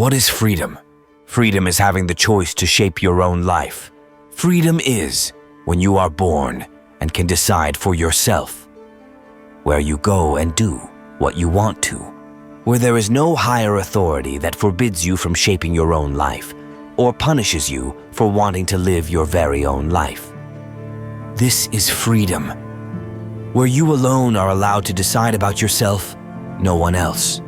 What is freedom? Freedom is having the choice to shape your own life. Freedom is when you are born and can decide for yourself where you go and do what you want to, where there is no higher authority that forbids you from shaping your own life or punishes you for wanting to live your very own life. This is freedom, where you alone are allowed to decide about yourself, no one else.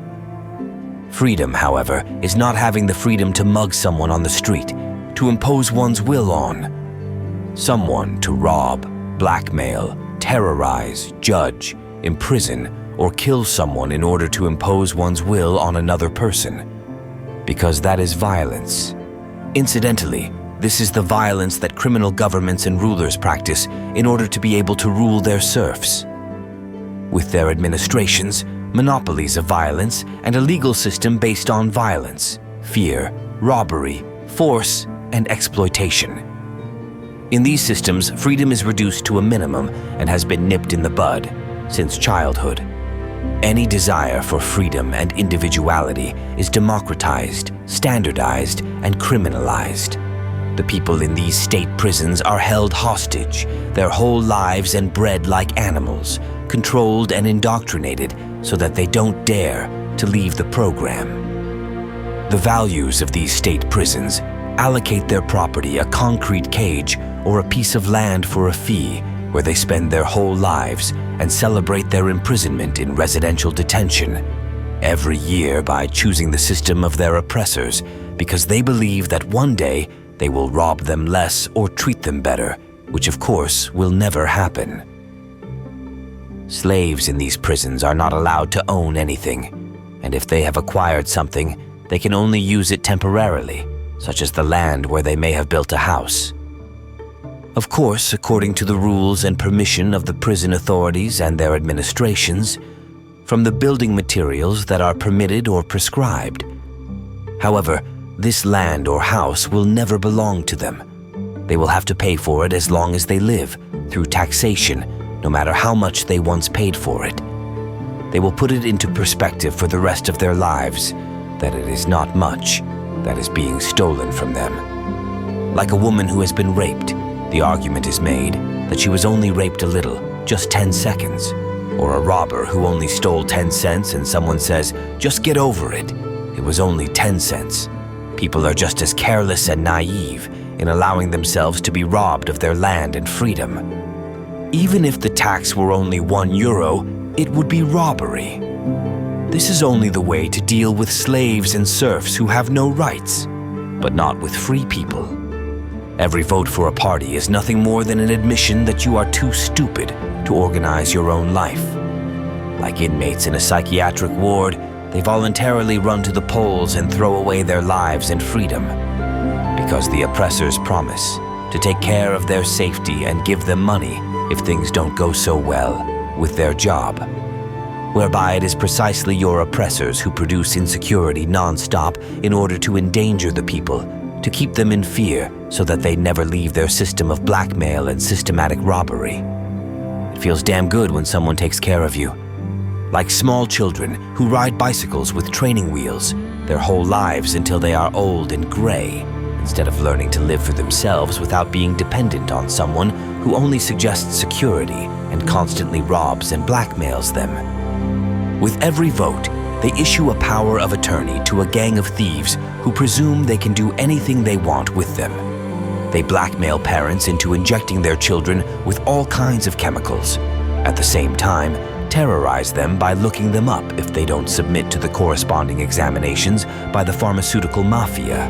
Freedom, however, is not having the freedom to mug someone on the street, to impose one's will on someone, to rob, blackmail, terrorize, judge, imprison, or kill someone in order to impose one's will on another person, because that is violence. Incidentally, this is the violence that criminal governments and rulers practice in order to be able to rule their serfs. With their administrations, monopolies of violence, and a legal system based on violence, fear, robbery, force, and exploitation. In these systems, freedom is reduced to a minimum and has been nipped in the bud since childhood. Any desire for freedom and individuality is democratized, standardized, and criminalized. The people in these state prisons are held hostage, their whole lives and bred like animals, controlled and indoctrinated so that they don't dare to leave the program. The values of these state prisons allocate their property a concrete cage or a piece of land for a fee, where they spend their whole lives and celebrate their imprisonment in residential detention every year by choosing the system of their oppressors, because they believe that one day they will rob them less or treat them better, which of course will never happen. Slaves in these prisons are not allowed to own anything, and if they have acquired something, they can only use it temporarily, such as the land where they may have built a house. Of course, according to the rules and permission of the prison authorities and their administrations, from the building materials that are permitted or prescribed. However, this land or house will never belong to them. They will have to pay for it as long as they live, through taxation, no matter how much they once paid for it. They will put it into perspective for the rest of their lives, that it is not much that is being stolen from them. Like a woman who has been raped, the argument is made that she was only raped a little, just 10 seconds. Or a robber who only stole 10 cents and someone says, "Just get over it. It was only 10 cents. People are just as careless and naive in allowing themselves to be robbed of their land and freedom. Even if the tax were only €1, it would be robbery. This is only the way to deal with slaves and serfs who have no rights, but not with free people. Every vote for a party is nothing more than an admission that you are too stupid to organize your own life. Like inmates in a psychiatric ward, they voluntarily run to the polls and throw away their lives and freedom, because the oppressors promise to take care of their safety and give them money if things don't go so well with their job, whereby it is precisely your oppressors who produce insecurity non-stop in order to endanger the people, to keep them in fear so that they never leave their system of blackmail and systematic robbery. It feels damn good when someone takes care of you. Like small children who ride bicycles with training wheels their whole lives until they are old and gray, instead of learning to live for themselves without being dependent on someone who only suggests security and constantly robs and blackmails them. With every vote, they issue a power of attorney to a gang of thieves who presume they can do anything they want with them. They blackmail parents into injecting their children with all kinds of chemicals. At the same time, terrorize them by looking them up if they don't submit to the corresponding examinations by the pharmaceutical mafia.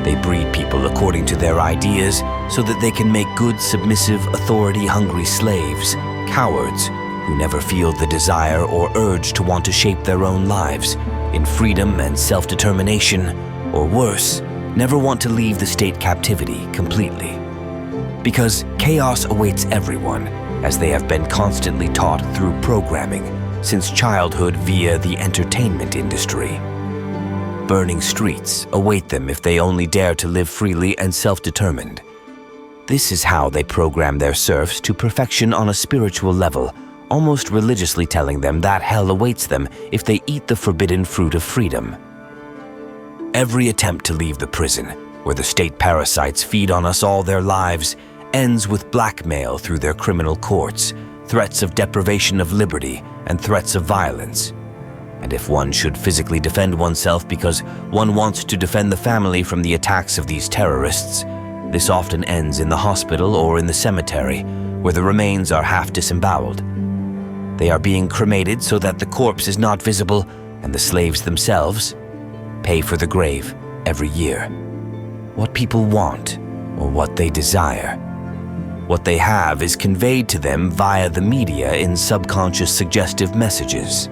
They breed people according to their ideas so that they can make good, submissive, authority-hungry slaves, cowards, who never feel the desire or urge to want to shape their own lives in freedom and self-determination, or worse, never want to leave the state captivity completely. Because chaos awaits everyone, as they have been constantly taught through programming since childhood via the entertainment industry. Burning streets await them if they only dare to live freely and self-determined. This is how they program their serfs to perfection on a spiritual level, almost religiously telling them that hell awaits them if they eat the forbidden fruit of freedom. Every attempt to leave the prison, where the state parasites feed on us all their lives, ends with blackmail through their criminal courts, threats of deprivation of liberty, and threats of violence. And if one should physically defend oneself because one wants to defend the family from the attacks of these terrorists, this often ends in the hospital or in the cemetery, where the remains are half disemboweled. They are being cremated so that the corpse is not visible, and the slaves themselves pay for the grave every year. What people want, or what they desire. What they have is conveyed to them via the media in subconscious suggestive messages.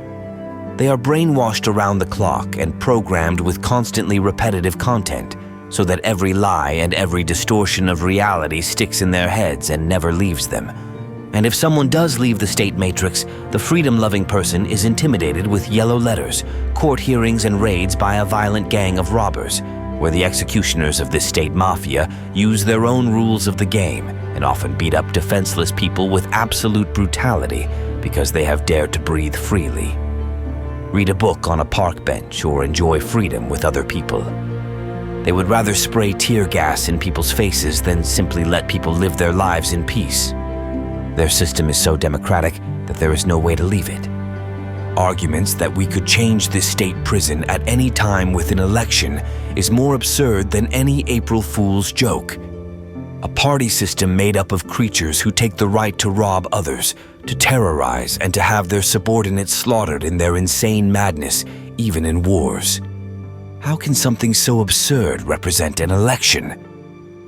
They are brainwashed around the clock and programmed with constantly repetitive content, so that every lie and every distortion of reality sticks in their heads and never leaves them. And if someone does leave the state matrix, the freedom-loving person is intimidated with yellow letters, court hearings, and raids by a violent gang of robbers, where the executioners of this state mafia use their own rules of the game and often beat up defenseless people with absolute brutality because they have dared to breathe freely. Read a book on a park bench or enjoy freedom with other people. They would rather spray tear gas in people's faces than simply let people live their lives in peace. Their system is so democratic that there is no way to leave it. Arguments that we could change this state prison at any time with an election is more absurd than any April Fool's joke. A party system made up of creatures who take the right to rob others, to terrorize, and to have their subordinates slaughtered in their insane madness, even in wars. How can something so absurd represent an election?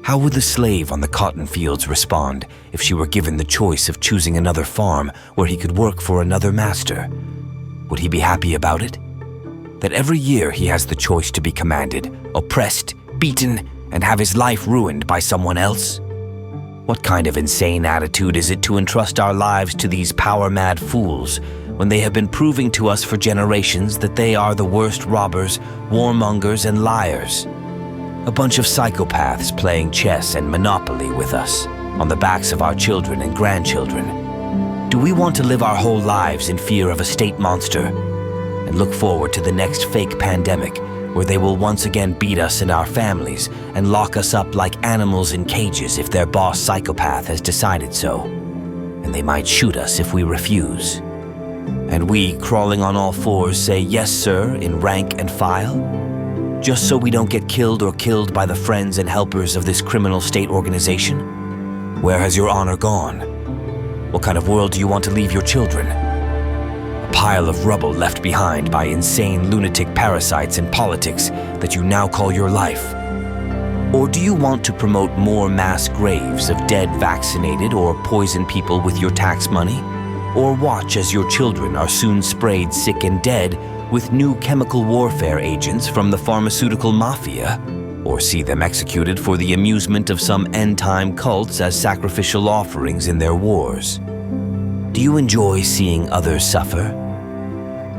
How would the slave on the cotton fields respond if she were given the choice of choosing another farm where he could work for another master? Would he be happy about it? That every year he has the choice to be commanded, oppressed, beaten, and have his life ruined by someone else? What kind of insane attitude is it to entrust our lives to these power-mad fools when they have been proving to us for generations that they are the worst robbers, warmongers, and liars? A bunch of psychopaths playing chess and Monopoly with us, on the backs of our children and grandchildren. Do we want to live our whole lives in fear of a state monster and look forward to the next fake pandemic where they will once again beat us and our families and lock us up like animals in cages if their boss psychopath has decided so? And they might shoot us if we refuse. And we, crawling on all fours, say yes sir in rank and file? Just so we don't get killed or killed by the friends and helpers of this criminal state organization? Where has your honor gone? What kind of world do you want to leave your children? A pile of rubble left behind by insane lunatic parasites in politics that you now call your life? Or do you want to promote more mass graves of dead vaccinated or poisoned people with your tax money? Or watch as your children are soon sprayed sick and dead with new chemical warfare agents from the pharmaceutical mafia? Or see them executed for the amusement of some end-time cults as sacrificial offerings in their wars? Do you enjoy seeing others suffer?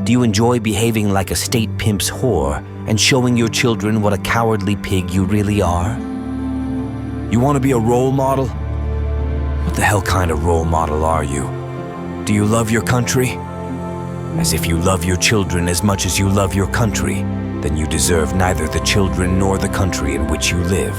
Do you enjoy behaving like a state pimp's whore and showing your children what a cowardly pig you really are? You want to be a role model? What the hell kind of role model are you? Do you love your country? As if you love your children as much as you love your country, then you deserve neither the children nor the country in which you live.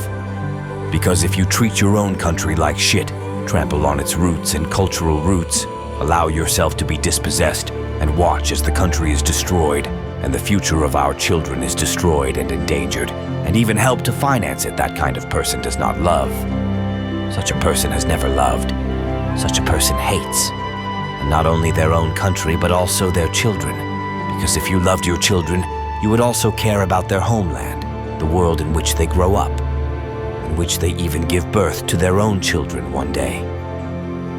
Because if you treat your own country like shit, trample on its roots and cultural roots, allow yourself to be dispossessed, and watch as the country is destroyed, and the future of our children is destroyed and endangered, and even help to finance it, that kind of person does not love. Such a person has never loved. Such a person hates. And not only their own country, but also their children. Because if you loved your children, you would also care about their homeland, the world in which they grow up, in which they even give birth to their own children one day.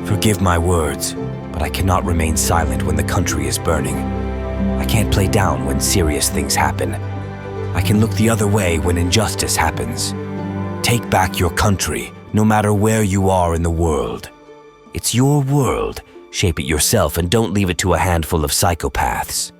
Forgive my words, but I cannot remain silent when the country is burning. I can't play down when serious things happen. I can look the other way when injustice happens. Take back your country, no matter where you are in the world. It's your world. Shape it yourself and don't leave it to a handful of psychopaths.